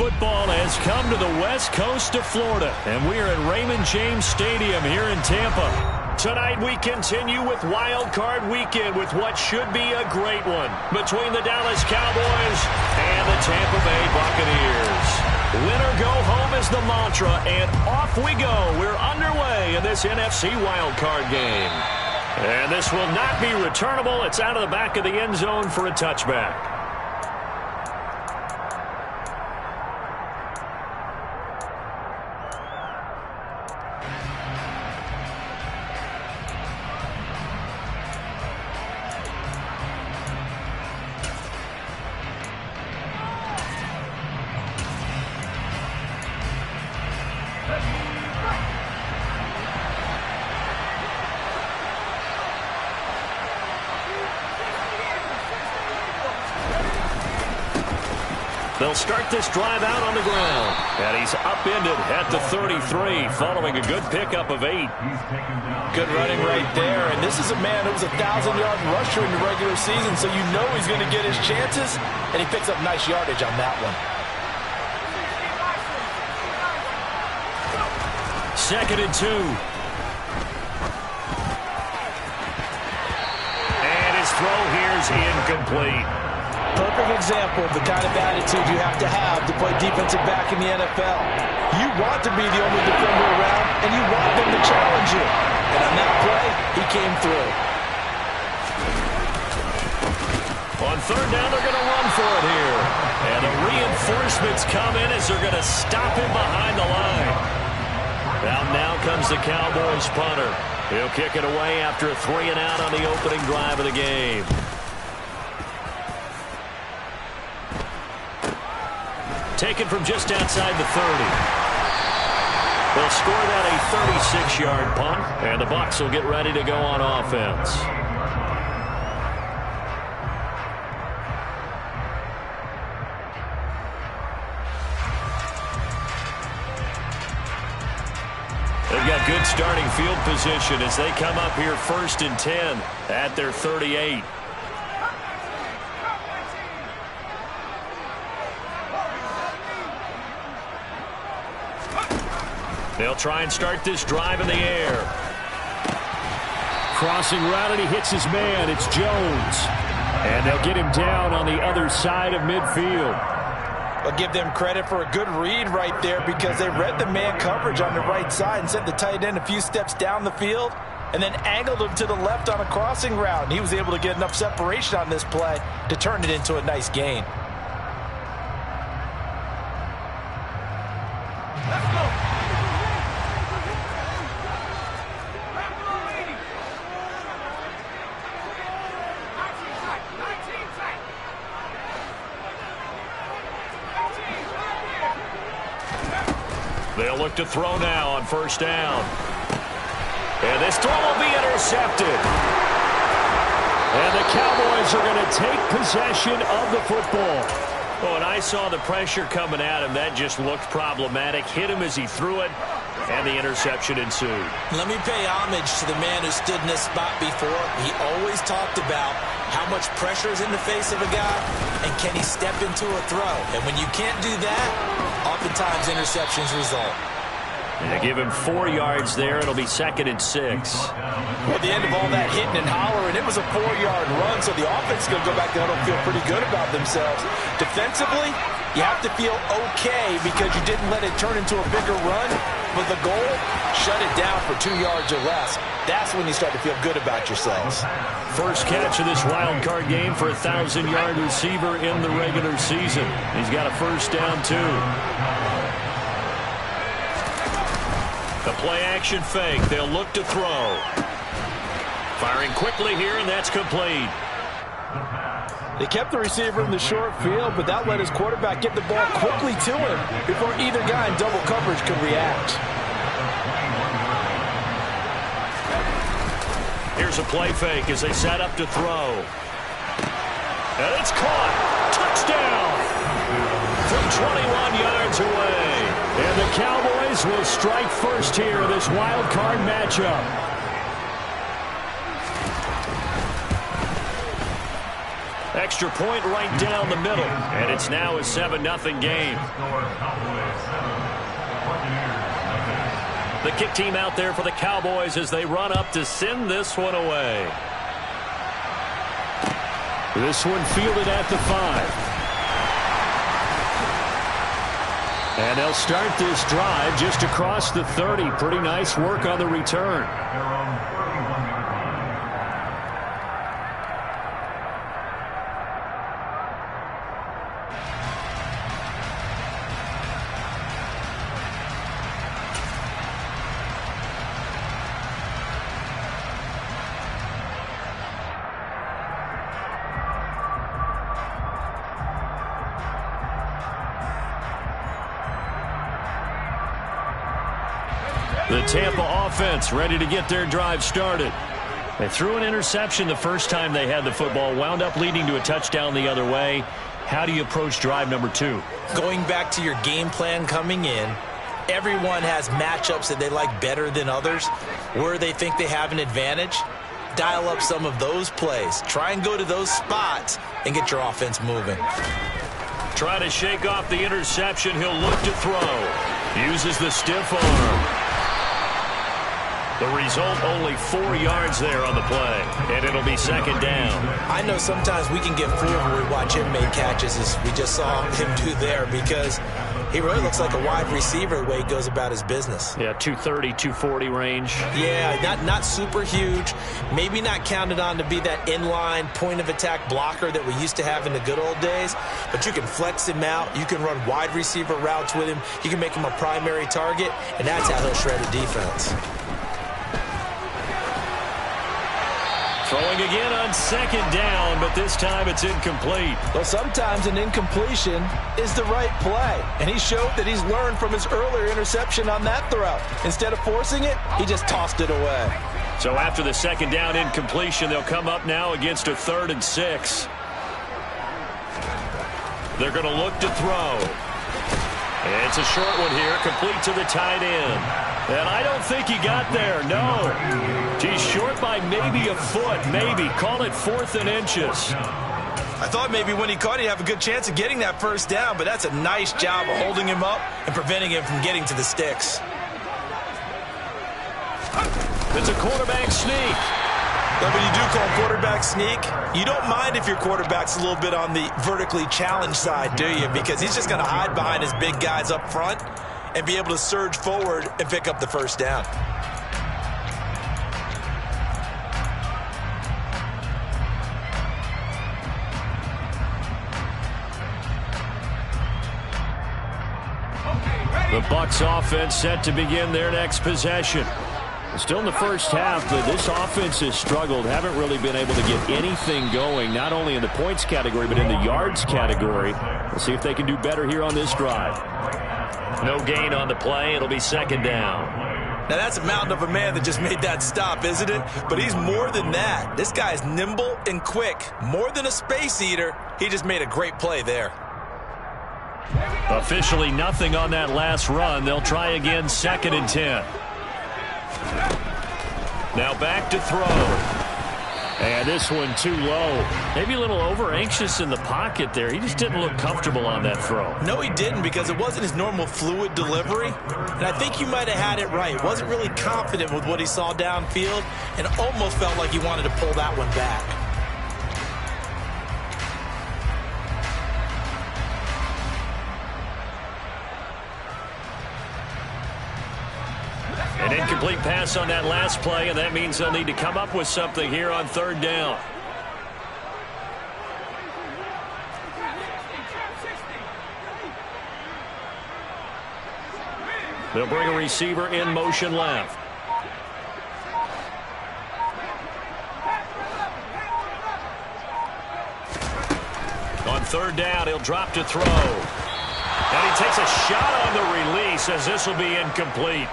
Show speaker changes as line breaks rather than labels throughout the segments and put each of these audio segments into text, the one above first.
football has come to the west coast of Florida, and we are at Raymond James Stadium here in Tampa. Tonight we continue with Wild Card Weekend with what should be a great one between the Dallas Cowboys and the Tampa Bay Buccaneers. Win or go home is the mantra, and off we go. We're underway in this NFC Wild Card game. And this will not be returnable. It's out of the back of the end zone for a touchback. They'll start this drive out on the ground. And he's upended at the 33 following a good pickup of 8.
Good running right there. And this is a man who was a 1,000-yard rusher in the regular season, so you know he's going to get his chances. And he picks up nice yardage on that one.
2nd and 2. And his throw here's incomplete.
Perfect example of the kind of attitude you have to play defensive back in the NFL. You want to be the only defender around, and you want them to challenge you. And on that play, he came through.
On 3rd down, they're going to run for it here. And the reinforcements come in as they're going to stop him behind the line. Now comes the Cowboys punter. He'll kick it away after a 3-and-out on the opening drive of the game. Taken from just outside the 30. They'll score that a 36-yard punt, and the Bucs will get ready to go on offense. They've got good starting field position as they come up here 1st and 10 at their 38. They'll try and start this drive in the air. Crossing route, and he hits his man. It's Jones. And they'll get him down on the other side of midfield.
I'll give them credit for a good read right there because they read the man coverage on the right side and sent the tight end a few steps down the field and then angled him to the left on a crossing route. And he was able to get enough separation on this play to turn it into a nice gain.
They'll look to throw now on 1st down. And this throw will be intercepted. And the Cowboys are going to take possession of the football. Oh, and I saw the pressure coming at him. That just looked problematic. Hit him as he threw it, and the interception ensued.
Let me pay homage to the man who stood in this spot before. He always talked about how much pressure is in the face of a guy, and can he step into a throw. And when you can't do that, oftentimes interceptions result.
And they give him 4 yards there. It'll be 2nd and 6.
Well, at the end of all that hitting and hollering, it was a 4-yard run, so the offense is going to go back there and feel pretty good about themselves. Defensively, you have to feel okay because you didn't let it turn into a bigger run. But the goal, shut it down for 2 yards or less. That's when you start to feel good about yourselves.
First catch of this wild card game for a 1,000-yard receiver in the regular season. He's got a 1st down, too. The play-action fake. They'll look to throw. Firing quickly here, and that's complete.
They kept the receiver in the short field, but that let his quarterback get the ball quickly to him before either guy in double coverage could react.
Here's a play fake as they set up to throw. And it's caught. Touchdown! From 21 yards away. And the Cowboys will strike first here in this wild card matchup. Extra point right down the middle, and it's now a 7-0 game. The kick team out there for the Cowboys as they run up to send this one away. This one fielded at the 5. And they'll start this drive just across the 30. Pretty nice work on the return. The Tampa offense ready to get their drive started. They threw an interception the first time they had the football, wound up leading to a touchdown the other way. How do you approach drive number 2?
Going back to your game plan coming in, everyone has matchups that they like better than others, where they think they have an advantage. Dial up some of those plays. Try and go to those spots and get your offense moving.
Trying to shake off the interception. He'll look to throw. Uses the stiff arm. The result, only 4 yards there on the play, and it'll be second down.
I know sometimes we can get fooled when we watch him make catches, as we just saw him do there, because he really looks like a wide receiver the way he goes about his business.
Yeah, 230, 240 range.
Yeah, not super huge. Maybe not counted on to be that inline point-of-attack blocker that we used to have in the good old days, but you can flex him out. You can run wide receiver routes with him. You can make him a primary target, and that's how he'll shred a defense.
Throwing again on second down, but this time it's incomplete.
Well, sometimes an incompletion is the right play, and he showed that he's learned from his earlier interception on that throw. Instead of forcing it, he just tossed it away.
So after the second down incompletion, they'll come up now against a 3rd and 6. They're going to look to throw. It's a short one here, complete to the tight end. And I don't think he got there, no. He's short by maybe a foot, maybe. Call it 4th and inches.
I thought maybe when he caught it, he'd have a good chance of getting that first down, but that's a nice job of holding him up and preventing him from getting to the sticks.
It's a quarterback sneak.
But when you do call quarterback sneak, you don't mind if your quarterback's a little bit on the vertically challenged side, do you? Because he's just going to hide behind his big guys up front and be able to surge forward and pick up the first down.
The Bucs offense set to begin their next possession. Still in the first half, but this offense has struggled. Haven't really been able to get anything going, not only in the points category, but in the yards category. We'll see if they can do better here on this drive. No gain on the play. It'll be second down.
Now, that's a mountain of a man that just made that stop, isn't it? But he's more than that. This guy's nimble and quick. More than a space eater. He just made a great play there.
Officially nothing on that last run. They'll try again, 2nd and 10. Now back to throw. And this one too low. Maybe a little over-anxious in the pocket there. He just didn't look comfortable on that throw.
No, he didn't, because it wasn't his normal fluid delivery. And I think you might have had it right. Wasn't really confident with what he saw downfield and almost felt like he wanted to pull that one back.
An incomplete pass on that last play, and that means they'll need to come up with something here on 3rd down. They'll bring a receiver in motion left. On 3rd down, he'll drop to throw. And he takes a shot on the release as this will be incomplete.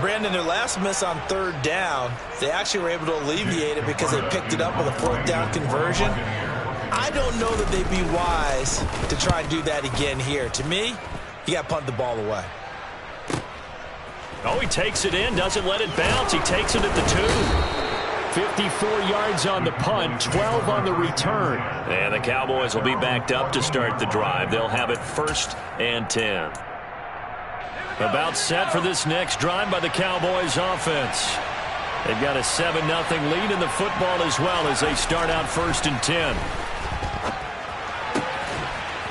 Brandon, their last miss on 3rd down, they actually were able to alleviate it because they picked it up with a 4th down conversion. I don't know that they'd be wise to try and do that again here. To me, you got to punt the ball away.
Oh, he takes it in, doesn't let it bounce. He takes it at the 2. 54 yards on the punt, 12 on the return. And the Cowboys will be backed up to start the drive. They'll have it 1st and 10. About set for this next drive by the Cowboys offense. They've got a 7-0 lead in the football as well as they start out 1st and 10.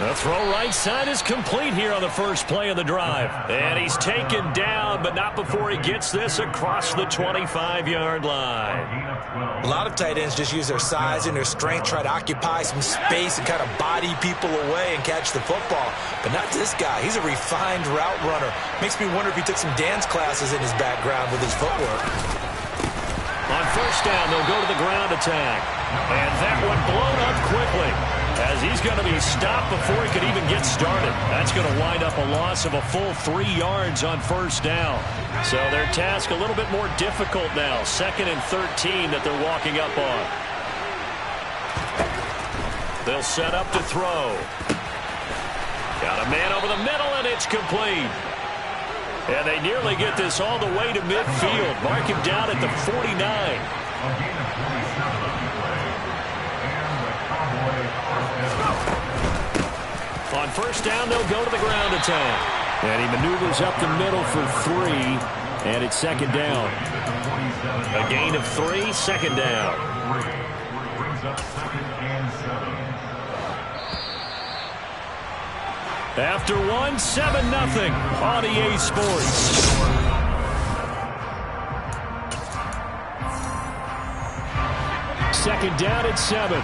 The throw right side is complete here on the first play of the drive. And he's taken down, but not before he gets this across the 25-yard line.
A lot of tight ends just use their size and their strength, try to occupy some space and kind of body people away and catch the football. But not this guy. He's a refined route runner. Makes me wonder if he took some dance classes in his background with his footwork.
On 1st down, they'll go to the ground attack. And that one blown up quickly, as he's going to be stopped before he could even get started. That's going to wind up a loss of a full 3 yards on 1st down. So their task a little bit more difficult now. 2nd and 13 that they're walking up on. They'll set up to throw. Got a man over the middle, and it's complete. And they nearly get this all the way to midfield. Mark him down at the 49. On 1st down, they'll go to the ground attack. And he maneuvers up the middle for 3, and it's 2nd down. A gain of 3, 2nd down. After 1, 7-0 on EA Sports. Second down at 7.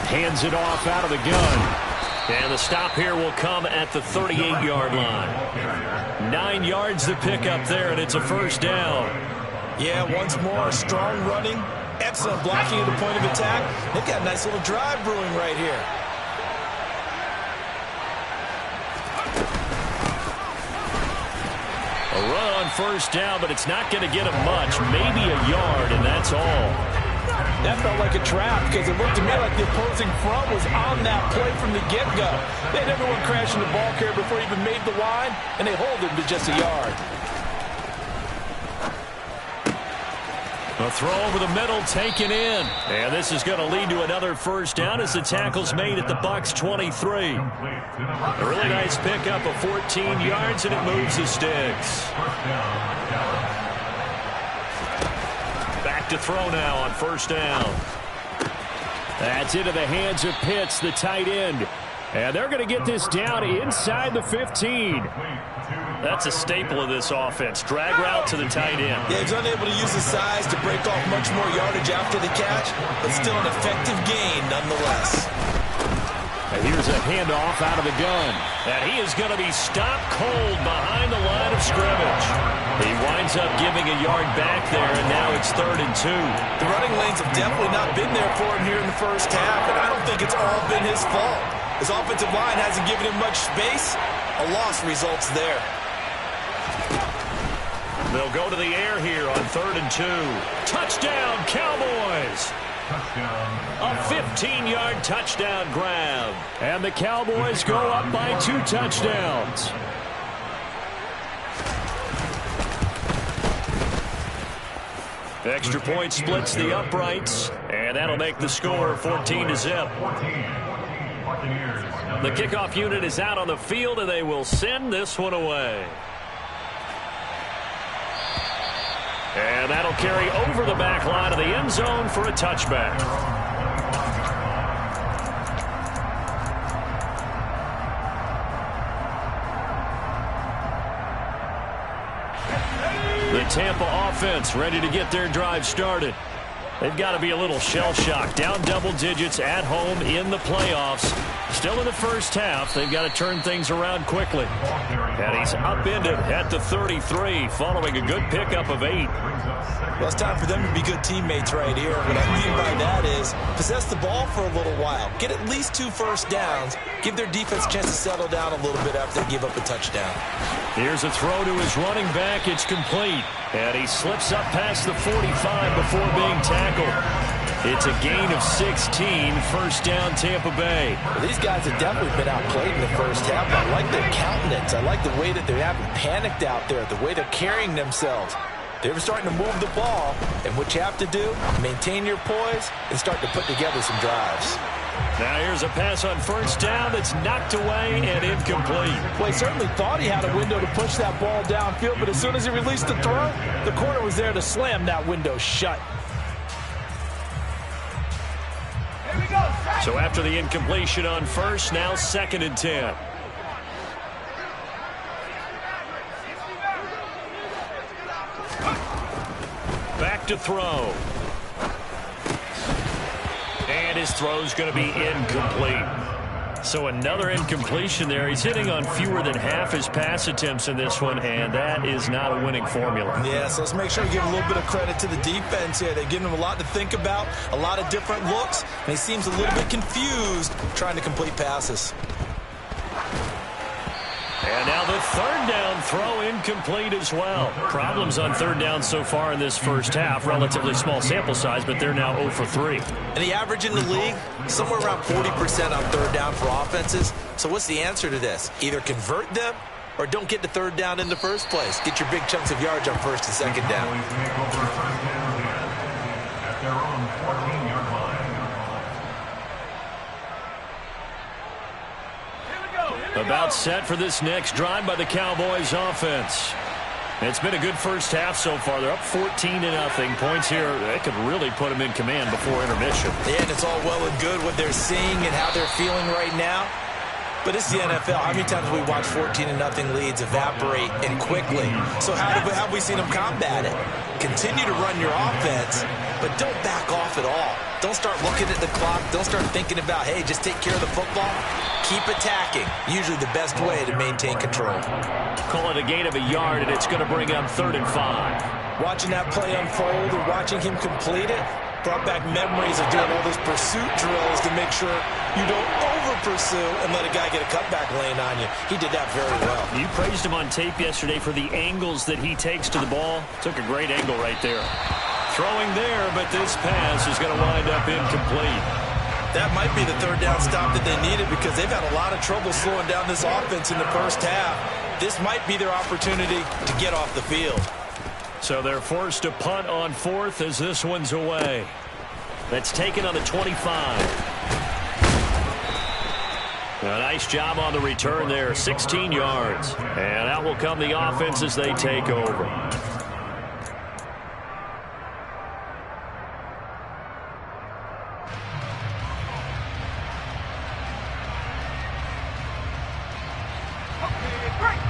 Hands it off out of the gun. And the stop here will come at the 38-yard line. 9 yards to pick up there, and it's a 1st down.
Yeah, once more, strong running, excellent blocking at the point of attack. They've got a nice little drive brewing right here.
A run on 1st down, but it's not going to get him much. Maybe a yard, and that's all.
That felt like a trap because it looked to me like the opposing front was on that play from the get-go. They had everyone crashing the ball carrier before he even made the line, and they hold him to just a yard.
A throw over the middle taken in. And this is going to lead to another 1st down as the tackle's made at the Bucs 23. A really nice pickup of 14 yards, and it moves the sticks. Back to throw now on 1st down. That's into the hands of Pitts, the tight end. And they're going to get this down inside the 15. That's a staple of this offense. Drag route to the tight end.
Yeah, he's unable to use his size to break off much more yardage after the catch, but still an effective gain nonetheless.
And here's a handoff out of the gun. And he is going to be stopped cold behind the line of scrimmage. He winds up giving a yard back there, and now it's 3rd and 2.
The running lanes have definitely not been there for him here in the 1st half, and I don't think it's all been his fault. His offensive line hasn't given him much space. A loss results there.
They'll go to the air here on 3rd and 2. Touchdown, Cowboys! A 15-yard touchdown grab. And the Cowboys go up by 2 touchdowns. Extra point splits the uprights, and that'll make the score 14-0. The kickoff unit is out on the field, and they will send this one away. And that'll carry over the back line of the end zone for a touchback. The Tampa offense ready to get their drive started. They've got to be a little shell-shocked. Down double digits at home in the playoffs. Still in the 1st half. They've got to turn things around quickly. And he's upended at the 33 following a good pickup of 8.
Well, it's time for them to be good teammates right here. What I mean by that is possess the ball for a little while. Get at least 2 first downs. Give their defense a chance to settle down a little bit after they give up a touchdown.
Here's a throw to his running back. It's complete. And he slips up past the 45 before being tackled. It's a gain of 16, first down Tampa Bay.
Well, these guys have definitely been outplayed in the first half. I like their countenance. I like the way that they haven't panicked out there, the way they're carrying themselves. They're starting to move the ball, and what you have to do, maintain your poise and start to put together some drives.
Now here's a pass on first down that's knocked away and incomplete.
Well, he certainly thought he had a window to push that ball downfield, but as soon as he released the throw, the corner was there to slam that window shut.
So after the incompletion on first, now 2nd and 10. Back to throw. And his throw's going to be incomplete. So another incompletion there. He's hitting on fewer than half his pass attempts in this one, and that is not a winning formula.
Yeah, so let's make sure we give a little bit of credit to the defense here. They're giving him a lot to think about, a lot of different looks, and he seems a little bit confused trying to complete passes.
And now the 3rd down throw incomplete as well. Problems on 3rd down so far in this first half. Relatively small sample size, but they're now 0 for 3.
And the average in the league, somewhere around 40% on 3rd down for offenses. So what's the answer to this? Either convert them or don't get to 3rd down in the first place. Get your big chunks of yards on 1st and 2nd down.
At their own 14-yard line.
About set for this next drive by the Cowboys offense. It's been a good first half so far. They're up 14-0. Points here, that could really put them in command before intermission.
Yeah, and it's all well and good what they're seeing and how they're feeling right now. But it's the NFL. How many times have we watched 14-0 leads evaporate and quickly? So how have we seen them combat it? Continue to run your offense, but don't back off at all. Don't start looking at the clock. Don't start thinking about, hey, just take care of the football. Keep attacking. Usually the best way to maintain control.
Call it a gain of a yard, and it's going to bring up 3rd and 5.
Watching that play unfold and watching him complete it brought back memories of doing all those pursuit drills to make sure you don't over-pursue and let a guy get a cutback lane on you. He did that very well.
You praised him on tape yesterday for the angles that he takes to the ball. Took a great angle right there. Throwing there, but this pass is going to wind up incomplete.
That might be the 3rd down stop that they needed because they've had a lot of trouble slowing down this offense in the first half. This might be their opportunity to get off the field.
So they're forced to punt on 4th as this one's away. That's taken on the 25. A nice job on the return there, 16 yards. And out will come the offense as they take over.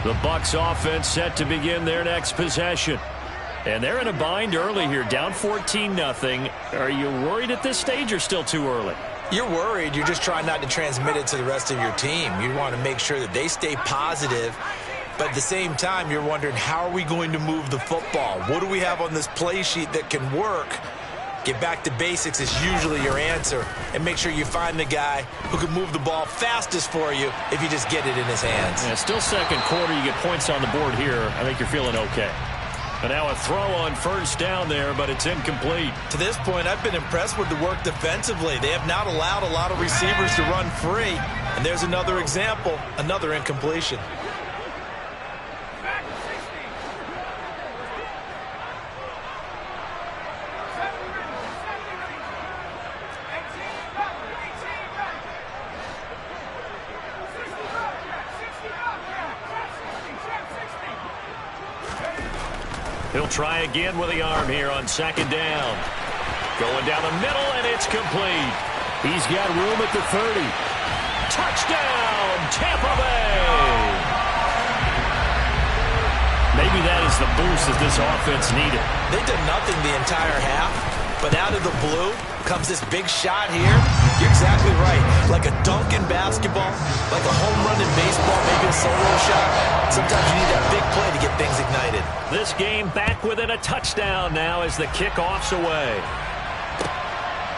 The Bucs offense set to begin their next possession. And they're in a bind early here, down 14-0. Are you worried at this stage or still too early?
You're worried. You're just trying not to transmit it to the rest of your team. You want to make sure that they stay positive. But at the same time, you're wondering, how are we going to move the football? What do we have on this play sheet that can work? Get back to basics is usually your answer. And make sure you find the guy who can move the ball fastest for you if you just get it in his hands.
Yeah, still 2nd quarter. You get points on the board here. I think you're feeling okay. And now a throw on 1st down there, but it's incomplete.
To this point, I've been impressed with the work defensively. They have not allowed a lot of receivers to run free. And there's another example, another incompletion.
He'll try again with the arm here on 2nd down. Going down the middle, and it's complete. He's got room at the 30. Touchdown, Tampa Bay! Maybe that is the boost that this offense needed.
They did nothing the entire half, but out of the blue comes this big shot here. You're exactly right. Like a dunk in basketball, like a home run in baseball, maybe a solo shot. Sometimes you need that big play to get things ignited.
This game back within a touchdown now as the kickoff's away.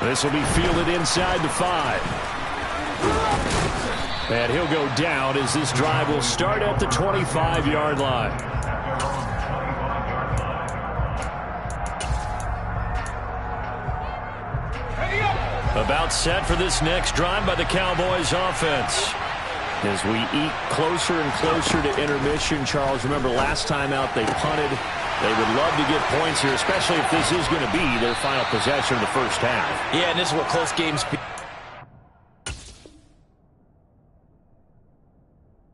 This will be fielded inside the 5. And he'll go down as this drive will start at the 25-yard line. About set for this next drive by the Cowboys offense. As we eat closer and closer to intermission, Charles, remember last time out they punted. They would love to get points here, especially if this is going to be their final possession of the first half.
Yeah, and this is what close games